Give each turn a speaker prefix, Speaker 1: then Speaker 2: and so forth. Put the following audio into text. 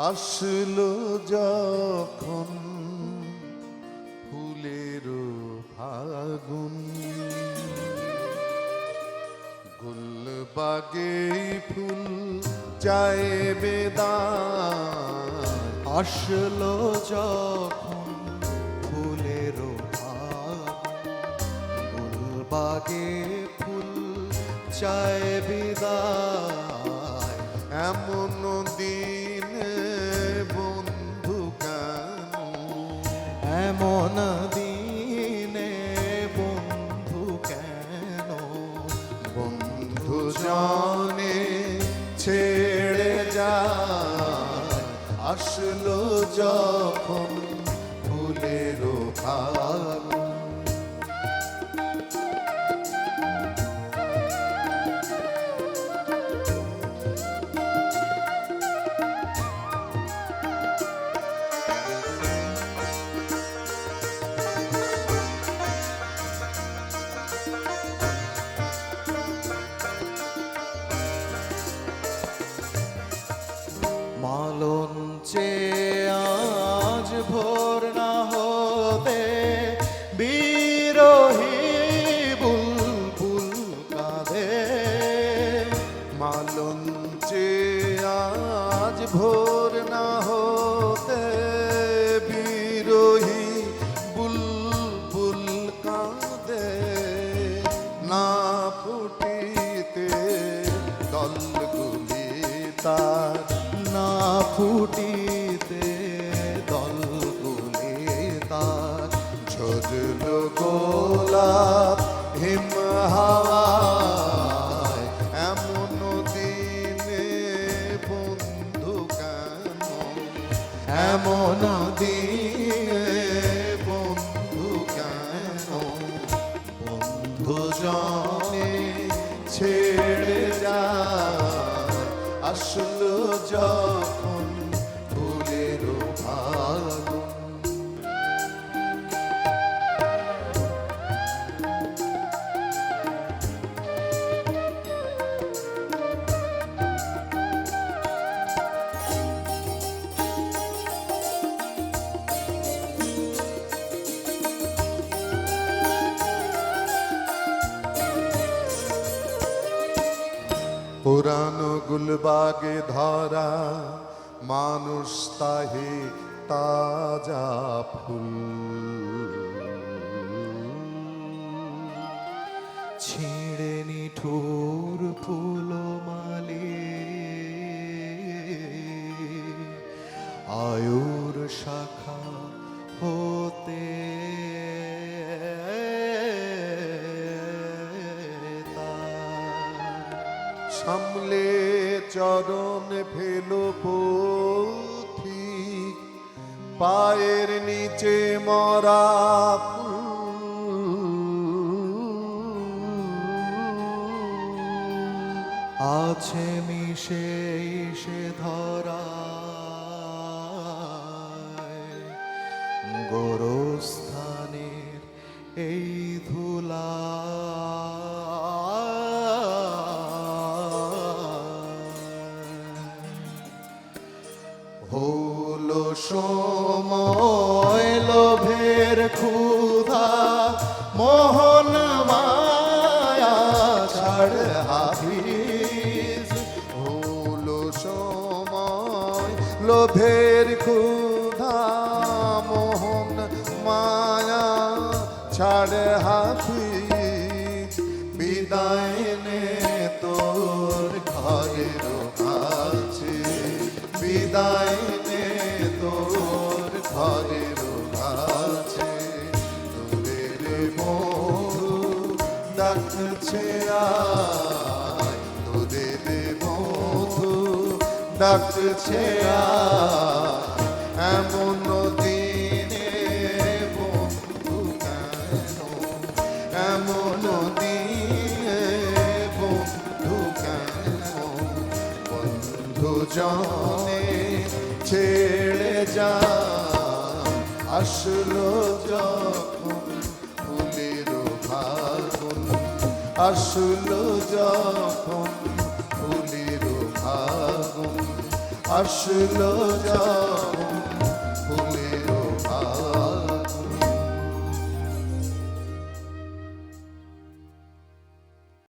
Speaker 1: আসলো যখন ফুলের ফাগুন, গুলবাগে ফুল যায় বেদান।
Speaker 2: আসলো যখন ফুলের ফাগুন, গুলবাগে ফুল চায় বিদায়।
Speaker 1: এমন দিনে বন্ধু কেন,
Speaker 2: এমন দিনে বন্ধু কেন,
Speaker 1: বন্ধু জনে ছেড়ে যায়। আসলো যখন ফুলের ফাগুন,
Speaker 2: মালঞ্চে আজ ভোর না হতে বিরহী বুলবুল কাঁদে।
Speaker 1: মালঞ্চে আজ ভোর না হতে বিরহী বুলবুল কাঁদে। না ফুটিতে দলগুলি তার,
Speaker 2: না ফুটিতে দলগুলি তার,
Speaker 1: ঝরলো গোলাপ হিম হাওয়ায়। এমন দিনে বন্ধু কেন,
Speaker 2: এমন
Speaker 1: দিনে বন্ধু কেন, বন্ধু জনে ছেড়ে যায়। আসলো যখন ফুলের ফাগুন, পুরানো গুলবাগে ধরা মানুষ তাহে তাজা ফুল।
Speaker 2: ছিঁড়ে নিঠুর ফুলমালি আয়ুর শাখা হতে
Speaker 1: সামলে চরণ ফেলো পথিক, পায়ের নিচে মরা
Speaker 2: আছে মিশে সে ধরা গোরস্থানের এই ধুলা।
Speaker 1: হলো
Speaker 2: সময় লোভের ক্ষুধা মোহন মায়া ছাড় হাফিজ।
Speaker 1: হলো সময় লোভের ক্ষুধা মোহন মায়া ছাড় হাফিজ। বিদায় নে তোর ঘরের কাছে, বিদায় নে তোর ঘরের কাছে। তোদের মধু ডাকছে আয়, তোদের মধু ডাকছে আয়। এমন দিনে দুজনে ছেড়ে যান আসলো যখন ফুলের ফাগুন আসলো যখন ফুলের ফাগুন আসলো যখন